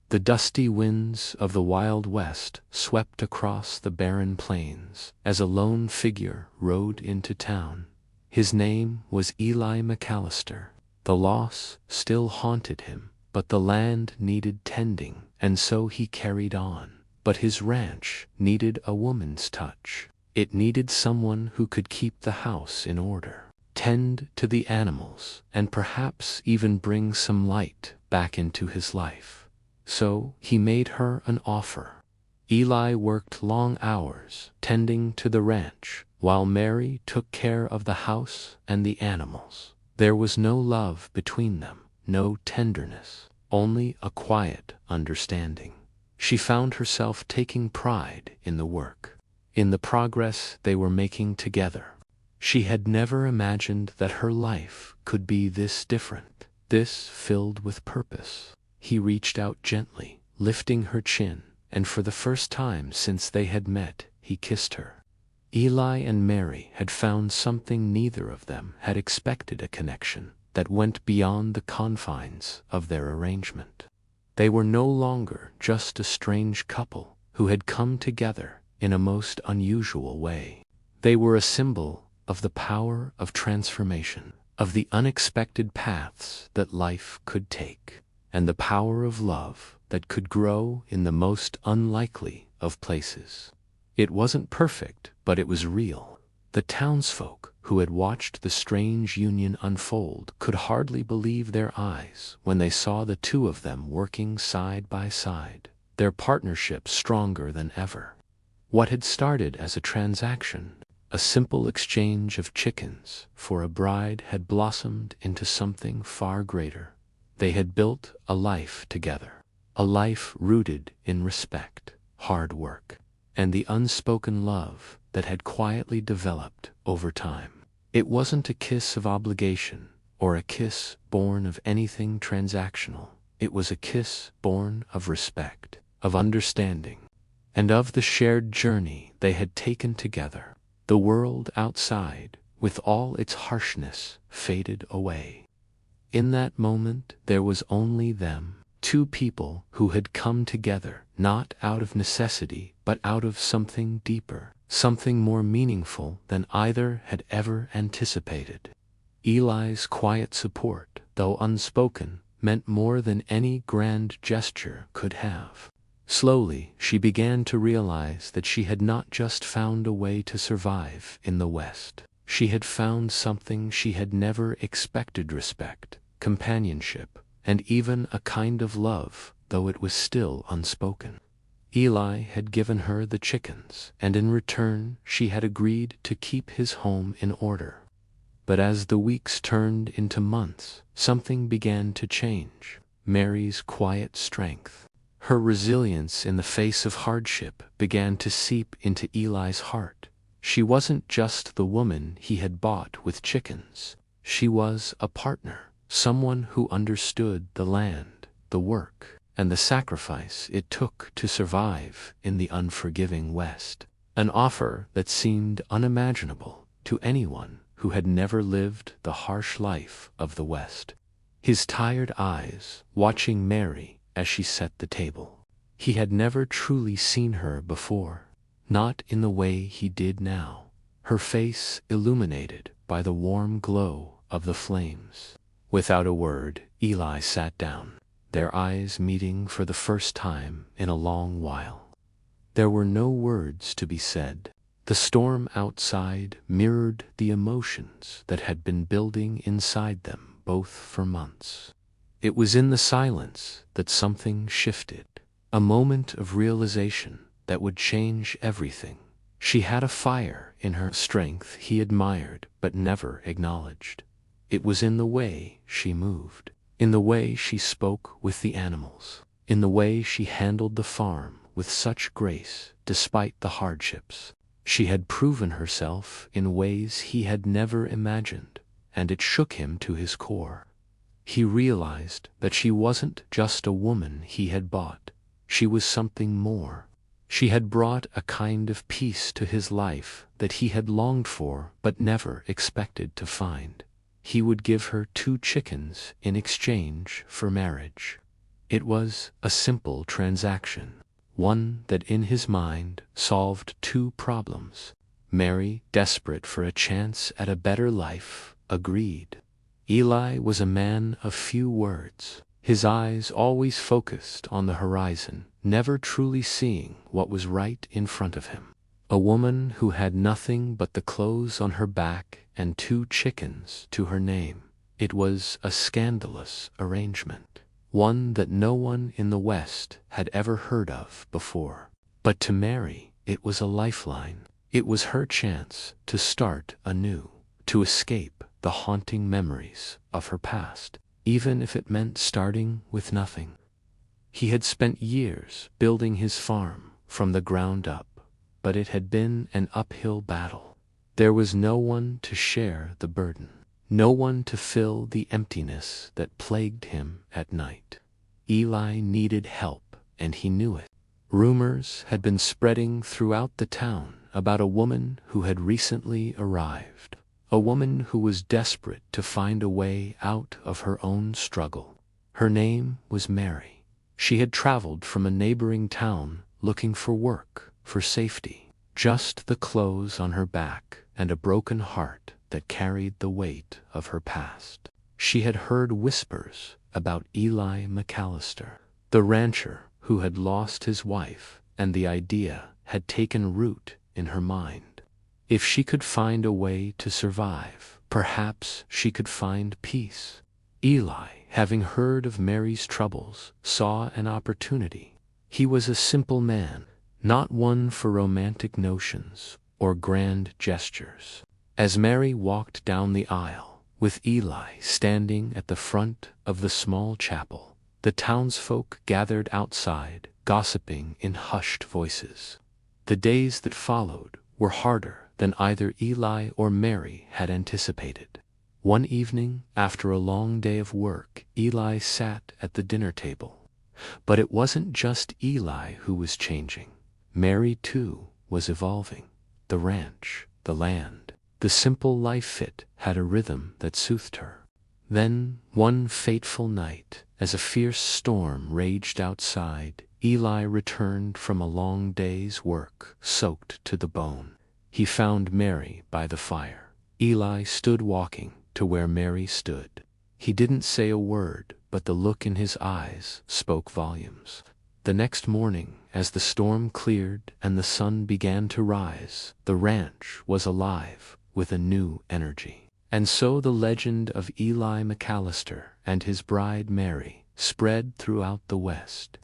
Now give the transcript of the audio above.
The dusty winds of the Wild West swept across the barren plains as a lone figure rode into town. His name was Eli McAllister. The loss still haunted him, but the land needed tending, and so he carried on. But his ranch needed a woman's touch. It needed someone who could keep the house in order, tend to the animals, and perhaps even bring some light back into his life. So he made her an offer. Eli worked long hours tending to the ranch, while Mary took care of the house and the animals. There was no love between them, no tenderness, only a quiet understanding. She found herself taking pride in the work, in the progress they were making together. She had never imagined that her life could be this different, this filled with purpose. He reached out gently, lifting her chin, and for the first time since they had met, he kissed her. Eli and Mary had found something neither of them had expected, a connection that went beyond the confines of their arrangement. They were no longer just a strange couple who had come together in a most unusual way. They were a symbol of the power of transformation, of the unexpected paths that life could take, and the power of love that could grow in the most unlikely of places. It wasn't perfect, but it was real. The townsfolk who had watched the strange union unfold could hardly believe their eyes when they saw the two of them working side by side, their partnership stronger than ever. What had started as a transaction, a simple exchange of chickens for a bride, had blossomed into something far greater. They had built a life together, a life rooted in respect, hard work, and the unspoken love that had quietly developed over time. It wasn't a kiss of obligation or a kiss born of anything transactional. It was a kiss born of respect, of understanding, and of the shared journey they had taken together. The world outside, with all its harshness, faded away. In that moment there was only them, two people who had come together not out of necessity but out of something deeper, something more meaningful than either had ever anticipated. Eli's quiet support, though unspoken, meant more than any grand gesture could have. Slowly, she began to realize that she had not just found a way to survive in the West. She had found something she had never expected: respect, companionship, and even a kind of love, though it was still unspoken. Eli had given her the chickens, and in return she had agreed to keep his home in order. But as the weeks turned into months, something began to change. Mary's quiet strength, her resilience in the face of hardship, began to seep into Eli's heart. She wasn't just the woman he had bought with chickens. She was a partner, someone who understood the land, the work, and the sacrifice it took to survive in the unforgiving West. An offer that seemed unimaginable to anyone who had never lived the harsh life of the West. His tired eyes watching Mary as she set the table. He had never truly seen her before, not in the way he did now, her face illuminated by the warm glow of the flames. Without a word, Eli sat down, their eyes meeting for the first time in a long while. There were no words to be said. The storm outside mirrored the emotions that had been building inside them both for months. It was in the silence that something shifted, a moment of realization that would change everything. She had a fire in her, strength he admired but never acknowledged. It was in the way she moved, in the way she spoke with the animals, in the way she handled the farm with such grace despite the hardships. She had proven herself in ways he had never imagined, and it shook him to his core. He realized that she wasn't just a woman he had bought. She was something more. She had brought a kind of peace to his life that he had longed for but never expected to find. He would give her 2 chickens in exchange for marriage. It was a simple transaction, one that in his mind solved two problems. Mary, desperate for a chance at a better life, agreed. Eli was a man of few words, his eyes always focused on the horizon, never truly seeing what was right in front of him. A woman who had nothing but the clothes on her back and 2 chickens to her name. It was a scandalous arrangement, one that no one in the West had ever heard of before. But to Mary, it was a lifeline. It was her chance to start anew, to escape the haunting memories of her past, even if it meant starting with nothing. He had spent years building his farm from the ground up, but it had been an uphill battle. There was no one to share the burden, no one to fill the emptiness that plagued him at night. Eli needed help, and he knew it. Rumors had been spreading throughout the town about a woman who had recently arrived, a woman who was desperate to find a way out of her own struggle. Her name was Mary. She had traveled from a neighboring town looking for work, for safety, just the clothes on her back and a broken heart that carried the weight of her past. She had heard whispers about Eli McAllister, the rancher who had lost his wife, and the idea had taken root in her mind. If she could find a way to survive, perhaps she could find peace. Eli, having heard of Mary's troubles, saw an opportunity. He was a simple man, not one for romantic notions or grand gestures. As Mary walked down the aisle, with Eli standing at the front of the small chapel, the townsfolk gathered outside, gossiping in hushed voices. The days that followed were harder than either Eli or Mary had anticipated. One evening, after a long day of work, Eli sat at the dinner table. But it wasn't just Eli who was changing. Mary, too, was evolving. The ranch, the land, the simple life it had a rhythm that soothed her. Then, one fateful night, as a fierce storm raged outside, Eli returned from a long day's work, soaked to the bone. He found Mary by the fire. Eli stood walking to where Mary stood. He didn't say a word, but the look in his eyes spoke volumes. The next morning, as the storm cleared and the sun began to rise, the ranch was alive with a new energy. And so the legend of Eli McAllister and his bride Mary spread throughout the West.